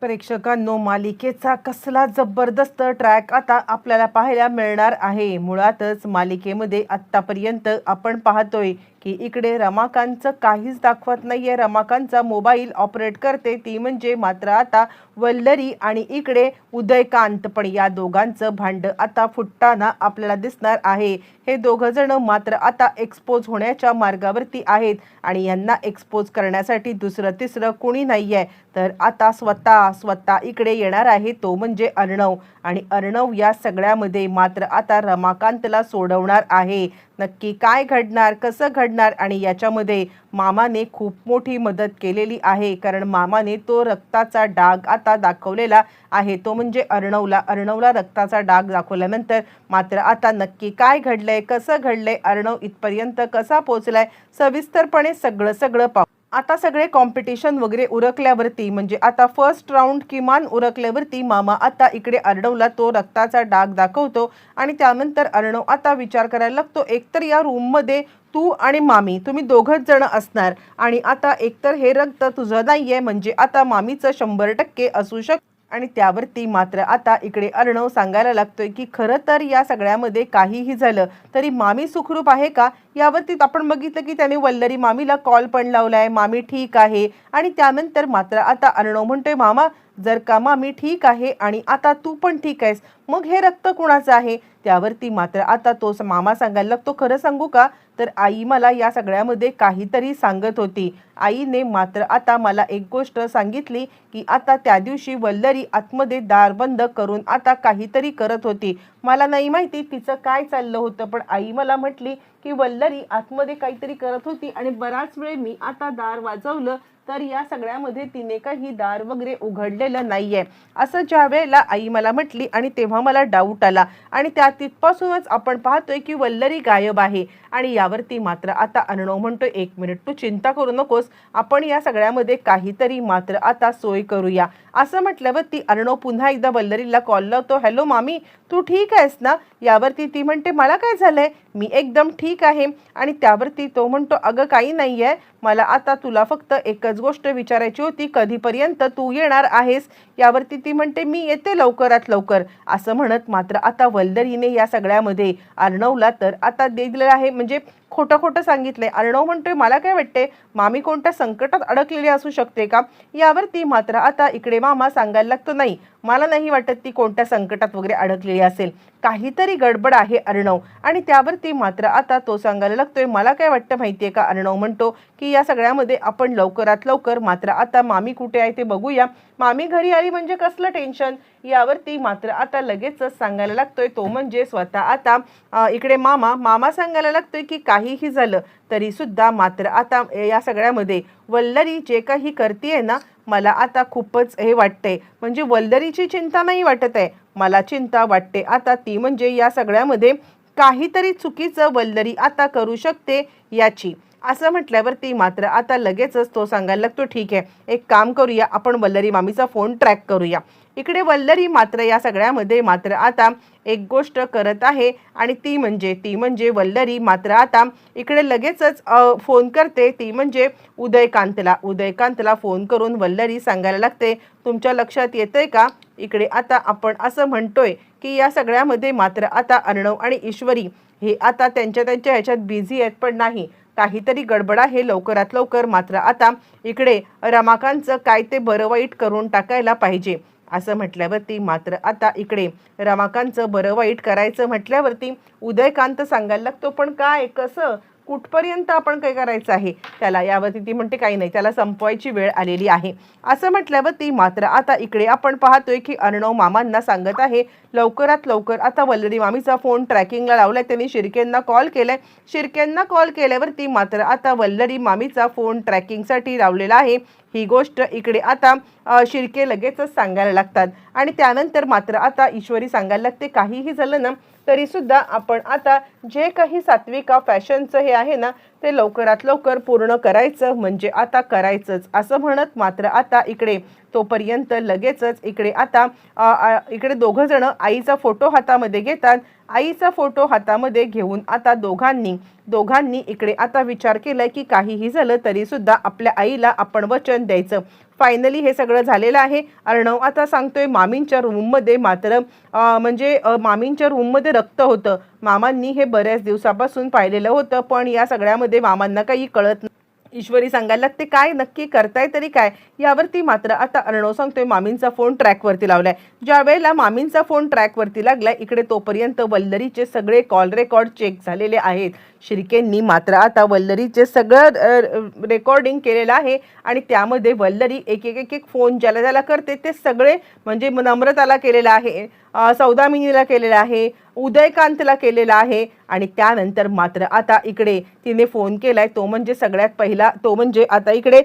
प्रेक्षकांनो, मालिकेचा कसला जबरदस्त ट्रॅक आता आपल्याला पाहायला मिळणार आहे। मुळातच मालिकेमध्ये आत्तापर्यंत आपण पाहतोय की इकडे रमाकांतचं काहीच दाखवत नाहीये। रमाकांतचा मोबाईल ऑपरेट करते ती म्हणजे मात्र आता वल्लरी आणि इकडे उदयकांत, पण या दोघांचं भांड आता फुटताना आपल्याला दिसणार आहे। हे दोघं जण मात्र आता एक्सपोज होण्याच्या मार्गावरती आहेत आणि यांना एक्सपोज करण्यासाठी दुसरं तिसरं कोणी नाहीये, तर आता स्वतः इकडे येणार आहे तो म्हणजे अर्णव। आणि अर्णव या सगळ्यामध्ये मात्र आता रमाकांतला सोडवणार आहे। नक्की काय घडणार, कसं घडणार, आणि याच्यामध्ये मामाने खूप मोठी मदत केलेली आहे, कारण मामाने तो रक्ताचा डाग आता दाखवलेला आहे, तो म्हणजे अर्णवला रक्ताचा डाग दाखवल्यानंतर मात्र आता नक्की काय घडलंय, कसं घडलंय, अर्णव इथपर्यंत कसा पोहोचलाय, सविस्तरपणे सगळं पाहू। आता सगळे कॉम्पिटिशन वगैरे उरकल्यावरती, म्हणजे आता फर्स्ट राऊंड किमान उरकल्यावरती मामा आता इकडे अर्णवला तो रक्ताचा डाग दाखवतो आणि त्यानंतर अर्णव आता विचार करायला लागतो, एकतर या रूममध्ये तू आणि मामी तुम्ही दोघंच जण असणार आणि आता एकतर हे रक्त तुझं नाहीये, म्हणजे आता मामीचं 100% असू शकतं। आणि त्यावरती मात्र आता इकडे अर्णव सांगायला लागतोय की खरं तर या सगळ्यामध्ये काहीही झालं तरी मामी सुखरूप आहे का, यावरती आपण बघितलं की त्याने वल्लरी मामीला कॉल पण लावलाय, मामी ठीक आहे। आणि त्यानंतर मात्र आता अर्णव म्हणतोय, मामा जर का मामी ठीक आहे आणि आता तू पण ठीक आहेस, मग हे रक्त कुणाचं आहे? त्यावरती मात्र आता तोच मामा सांगायला लागतो, खरं सांगू का, तर आई मला या सगळ्यामध्ये काहीतरी सांगत होती। आईने मात्र आता मला एक गोष्ट सांगितली की आता त्या दिवशी वल्लरी आतमध्ये दार बंद करून आता काहीतरी करत होती। मला नाही माहिती तिचं काय चाललं होतं, पण आई मला म्हटली की वल्लरी आतमध्ये काहीतरी करत होती आणि बराच वेळ मी आता दार वाजवलं तर या सगळ्यामध्ये तिने काही दार वगैरे उघडलेलं नाहीये, असं ज्या वेळेला आई मला म्हटली आणि तेव्हा मला डाऊट आला आणि त्या तिथपासूनच आपण पाहतोय की वल्लरी गायब आहे। आणि यावरती मात्र आता अर्णव म्हणतोय, 1 मिनिट तू चिंता करू नकोस, आपण या सगळ्यामध्ये काहीतरी मात्र आता सोय करूया। असं म्हटल्यावरती अर्णव पुन्हा एकदा वल्लरीला कॉल लावतो, हॅलो मामी तू ठीक आहेस ना? यावरती ती म्हणते, मला काय झालंय, मी एकदम ठीक आहे। आणि त्यावरती तो म्हणतो, अगं काही नाहीये, मला आता तुला फक्त एकच गोष्ट विचारायची होती, कधीपर्यंत तू येणार आहेस? यावरती ती म्हणते, मी येते लवकरात लवकर। असं म्हणत मात्र आता वल्लरीने या सगळ्यामध्ये अर्णवला तर आता दिलेलं आहे, म्हणजे खोटं सांगितलंय। अर्णव म्हणतोय, मला काय वाटते मामी कोणत्या संकटात अडकलेली असू शकते का? यावरती मात्र आता इकडे मामा सांगायला लागतो, नाही मला नाही वाटत ती कोणत्या संकटात वगैरे अडकलेली असेल, काहीतरी गडबड आहे अर्णव। आणि त्यावरती मात्र आता तो सांगायला लागतोय, मला काय वाटतं माहितीये का, अर्णव म्हणतो की या सगळ्यामध्ये आपण लवकरात लवकर मात्र आता मामी कुठे आहे ते बघूया, मामी घरी आली म्हणजे कसलं टेन्शन। यावरती मात्र आता लगेचच सांगायला लागतोय तो म्हणजे स्वतः आता इकडे मामा सांगायला लागतोय की काहीही झालं तरी सुद्धा मात्र आता या सगळ्यामध्ये वल्लरी जे काही करतेय ना, मला आता खूपच हे वाटतंय, म्हणजे वल्लरीची चिंता नाही वाटत आहे, मला चिंता वाटते आता ती म्हणजे या सगळ्यामध्ये काहीतरी चुकीचं वल्लरी आता करू शकते याची। असं म्हटल्यावरती मात्र आता लगेचच तो सांगायला लागतो, ठीक आहे एक काम करूया, आपण वल्लरी मामीचा फोन ट्रॅक करूया। इकडे वल्लरी मात्र या सगळ्यामध्ये मात्र आता एक गोष्ट करत आहे आणि ती म्हणजे वल्लरी मात्र आता इकडे लगेचच फोन करते, ती म्हणजे उदयकांतला फोन करून वल्लरी सांगायला लागते, तुमच्या लक्षात येतंय का, इकडे आता आपण असं म्हणतोय की या सगळ्यामध्ये मात्र आता अर्णव आणि ईश्वरी हे आता त्यांच्या ह्याच्यात बिझी आहेत, पण नाही काहीतरी गडबड आहे, लवकरात लवकर मात्र आता इकडे रमाकांतचं काय ते बरं वाईट करून टाकायला पाहिजे। असं म्हटल्यावरती मात्र आता इकडे रमाकांतचं बरं वाईट करायचं म्हटल्यावरती उदयकांत सांगायला लागतो, पण काय कसं कुठपर्यंत आपण काय करायचं आहे त्याला? यावरती ती म्हणते, काही नाही त्याला संपवायची वेळ आलेली आहे। असं म्हटल्यावरती मात्र आता इकडे आपण पाहतोय की अर्णव मामांना सांगत आहे, लवकरात लवकर आता वल्लरी मामीचा फोन ट्रॅकिंगला लावलाय, त्यांनी शिर्केंना कॉल केलाय, शिर्केंना कॉल केल्यावरती मात्र आता वल्लरी मामीचा फोन ट्रॅकिंगसाठी लावलेला आहे। ही गोष्ट इकडे आता शिर्के लगेचच सांगायला लागतात आणि त्यानंतर मात्र आता ईश्वरी सांगायला लागते, काहीही झालं ना तरी सुद्धा आपण आता जे काही सात्विका फॅशनचं हे आहे ना ते लवकरात लवकर पूर्ण करायचं, म्हणजे आता करायचंच। असं म्हणत मात्र आता इकडे तोपर्यंत लगेचच इकडे आता इकडे दोघं जण आईचा फोटो हातामध्ये घेतात। आईचा फोटो हातामध्ये घेऊन आता दोघांनी इकडे आता विचार केलाय की काहीही झालं तरी सुद्धा आपल्या आईला आपण वचन द्यायचं, फायनली हे सगळं झालेलं आहे. अर्णव आता सांगतोय मामींच्या रूममध्ये मात्र मामींच्या रूममध्ये रक्त होतं. मामांनी हे बऱ्याच दिवसापासून पाहिलेलं होतं, पण या सगळ्यामध्ये मामांना काही कळत नाही. ईश्वरी सांगायला लागते काय नक्की करताय तरी काय. यावरती मात्र आता अर्णव सांगतोय मामींचा फोन ट्रॅकवरती लावलाय. ज्या वेळेला मामींचा फोन ट्रॅकवरती लागलाय इकडे तोपर्यंत वल्लरीचे सगळे कॉल रेकॉर्ड चेक झालेले आहेत. शिर्केंनी मात्र आता वल्लरीचे सगळं रेकॉर्डिंग केलेलं आहे आणि त्यामध्ये वल्लरी एक एक फोन ज्याला ज्याला करते ते सगळे म्हणजे नम्रताला केलेला आहे, सौदामिनीला केलेला आहे, उदयकांतला केलेला आहे आणि त्यानंतर मात्र आता इकडे तिने फोन केलाय तो म्हणजे सगळ्यात पहिला तो म्हणजे आता इकडे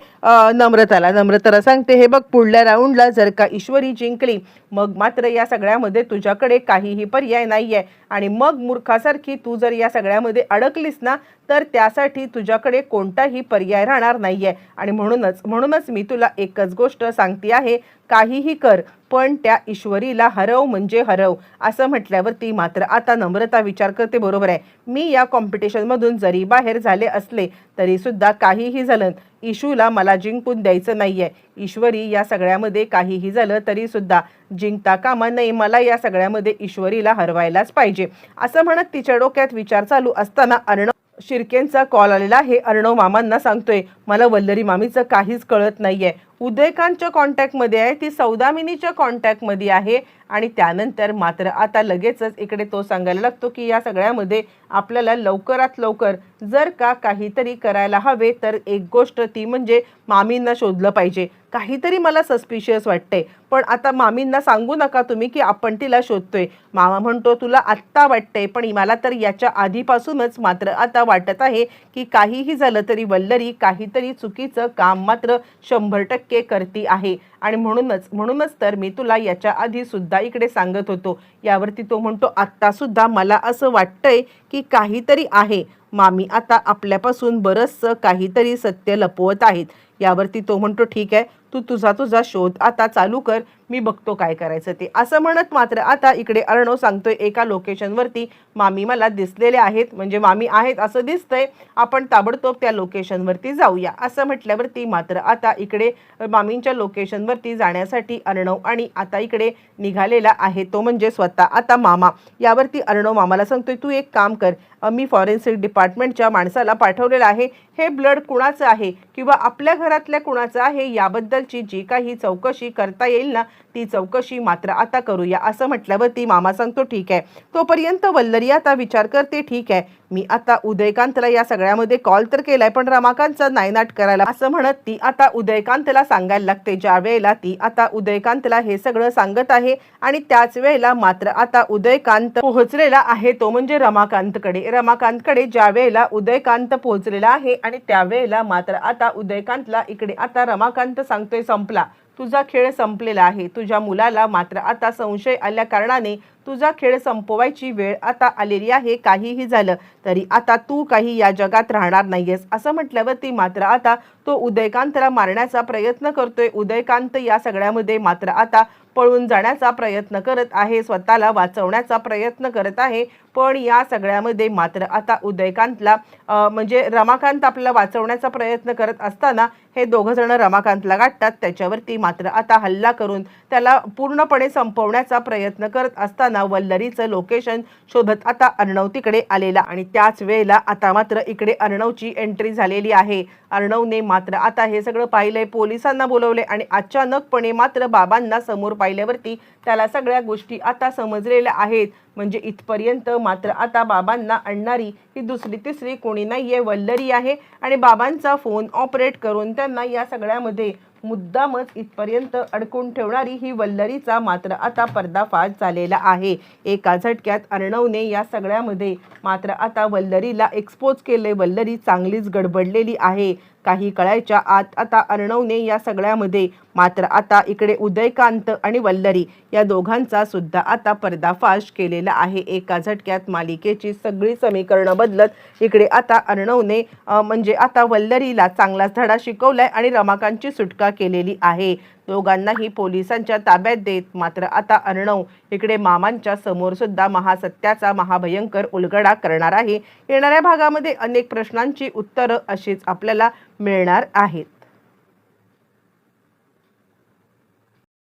नम्रताला सांगते हे बघ पुढल्या राऊंडला जर का ईश्वरी जिंकली मग मात्र या सगळ्यामध्ये तुझ्याकडे काहीही पर्याय नाहीये आणि मग मूर्खासारखी तू जर या सगळ्यामध्ये अडकलीस ना तर त्यासाठी तुझ्याकडे कोणताही पर्याय राहणार नाहीये आणि म्हणूनच मी तुला एकच गोष्ट सांगते आहे, काहीही कर पण त्या ईश्वरीला हरव म्हणजे हरव. असं म्हटल्यावरती मात्र आता नम्रता विचार करते बरोबर आहे, मी या कॉम्पिटिशनमधून जरी बाहेर झाले असले तरी सुद्धा काहीही झालं इशूला मला जिंकून द्यायचं नाहीये. ईश्वरी या सगळ्यामध्ये काहीही झालं तरी सुद्धा जिंकता कामा नये, मला या सगळ्यामध्ये ईश्वरीला हरवायलाच पाहिजे. असं म्हणत तिच्या डोक्यात विचार चालू असताना शिर्केंचा कॉल आलेला आहे. अर्णव मामांना सांगतोय मला वल्लरी मामीचं काहीच कळत नाहीये. उदयकांतच्या कॉन्टॅक्टमध्ये आहे, ती सौदामिनीच्या कॉन्टॅक्टमध्ये आहे आणि त्यानंतर मात्र आता लगेचच इकडे तो सांगायला लागतो की या सगळ्यामध्ये आपल्याला लवकरात लवकर जर का काहीतरी करायला हवे तर एक गोष्ट ती म्हणजे मामींना शोधलं पाहिजे. काहीतरी मला सस्पिशियस वाटतंय पण आता मामींना सांगू नका तुम्ही की आपण तिला शोधतोय. मामा म्हणतो तुला आत्ता वाटतंय पण मला तर याच्या आधीपासूनच मात्र आता वाटत आहे की काहीही झालं तरी वल्लरी काहीतरी चुकीचं काम मात्र 100% करती आहे आणि म्हणूनच तर मी तुला याच्या आधी सुद्धा इकडे सांगत होतो. यावरती तो म्हणतो आत्ता सुद्धा मला असं वाटतंय की काहीतरी आहे. मामी आता आपल्यापासून बरंचसं काहीतरी सत्य लपवत आहेत. यावरती तो म्हणतो ठीक आहे तू तुझा शोध आता चालू कर, मी बघतो काय करायचं ते. असं म्हणत मात्र आता इकडे अर्णव सांगतोय एका लोकेशनवरती मामी मला दिसलेले आहेत म्हणजे मामी आहेत असं दिसतंय, आपण ताबडतोब त्या लोकेशनवरती जाऊया. असं म्हटल्यावरती मात्र आता इकडे मामींच्या लोकेशनवरती जाण्यासाठी अर्णव आणि आता इकडे निघालेला आहे तो म्हणजे स्वतः आता मामा. यावरती अर्णव मामाला सांगतोय तू एक काम कर, मी फॉरेन्सिक डिपार्टमेंटच्या माणसाला पाठवलेलं आहे, हे ब्लड कुणाचं आहे किंवा आपल्या घरातल्या कुणाचं आहे याबद्दलची जी काही चौकशी करता येईल ना ती चौकशी मात्र आता करूया. असं म्हटल्यावरती मामा सांगतो ठीक आहे. तोपर्यंत वल्लरी आता विचार करते ठीक आहे मी आता उदयकांतला या सगळ्यामध्ये कॉल तर केलाय पण रमाकांतचा नायनाट करायला. असं म्हणत ती आता उदयकांतला सांगायला लागते. ज्या वेळेला ती आता उदयकांतला हे सगळं सांगत आहे आणि त्याच वेळेला मात्र आता उदयकांत पोहोचलेला आहे तो म्हणजे रमाकांतकडे ज्या वेळेला उदयकांत पोहोचलेला आहे आणि त्यावेळेला मात्र आता उदयकांतला इकडे आता रमाकांत सांगतोय संपला, तुझा खेळ संपलेला आहे. तुझ्या मुलाला मात्र आता संशय आल्या कारणाने तुझा खेळ संपवायची वेळ आता आलेली आहे. काहीही झालं तरी आता तू काही या जगात राहणार नाहीयेस. असं म्हटल्यावरती मात्र आता तो उदयकांतला मारण्याचा प्रयत्न करतोय. उदयकांत या सगळ्यामध्ये मात्र आता पळून जाण्याचा प्रयत्न करत आहे, स्वतःला वाचवण्याचा प्रयत्न करत आहे. पण या सगळ्यामध्ये मात्र आता उदयकांतला म्हणजे रमाकांत आपल्याला वाचवण्याचा प्रयत्न करत असताना हे दोघं जण रमाकांतला गाठतात. त्याच्यावरती मात्र आता हल्ला करून त्याला पूर्णपणे संपवण्याचा प्रयत्न करत असताना वल्लरीचं लोकेशन शोधत आता अर्णव तिकडे आलेला आणि त्याच वेळेला आता मात्र इकडे अर्णवची एंट्री झालेली आहे. अर्णवने मात्र आता हे सगळं पाहिलंय, पोलिसांना बोलवले आणि अचानकपणे मात्र बाबांना समोर पाहिल्यावरती त्याला सगळ्या गोष्टी आता समजलेल्या आहेत. म्हणजे इथपर्यंत मात्र आता बाबांना आणणारी ही दुसरी तिसरी कोणी नाहीये, वल्लरी आहे आणि बाबांचा फोन ऑपरेट करून त्यांना या सगळ्यामध्ये मुद्दामच इथपर्यंत अडकून ठेवणारी ही वल्लरीचा मात्र आता पर्दाफाश झालेला आहे. एका झटक्यात अर्णवने या सगळ्यामध्ये मात्र आता वल्लरीला एक्सपोज केले. वल्लरी चांगलीच गडबडलेली आहे. काही कळायच्या आत आता अर्णवने या सगळ्यामध्ये मात्र आता इकडे उदयकांत आणि वल्लरी या दोघांचा सुद्धा आता पर्दाफाश केलेला आहे. एका झटक्यात मालिकेची सगळी समीकरणं बदलत इकडे आता अर्णवने म्हणजे आता वल्लरीला चांगलाच धडा शिकवलाय आणि रमाकांतची सुटका केलेली आहे. दोघांनाही पोलिसांच्या ताब्यात देत मात्र आता अर्णव इकडे मामांच्या समोर सुद्धा महासत्याचा महाभयंकर उलगडा करणार आहे. येणाऱ्या भागामध्ये अनेक प्रश्नांची उत्तरं अशीच आपल्याला मिळणार आहेत.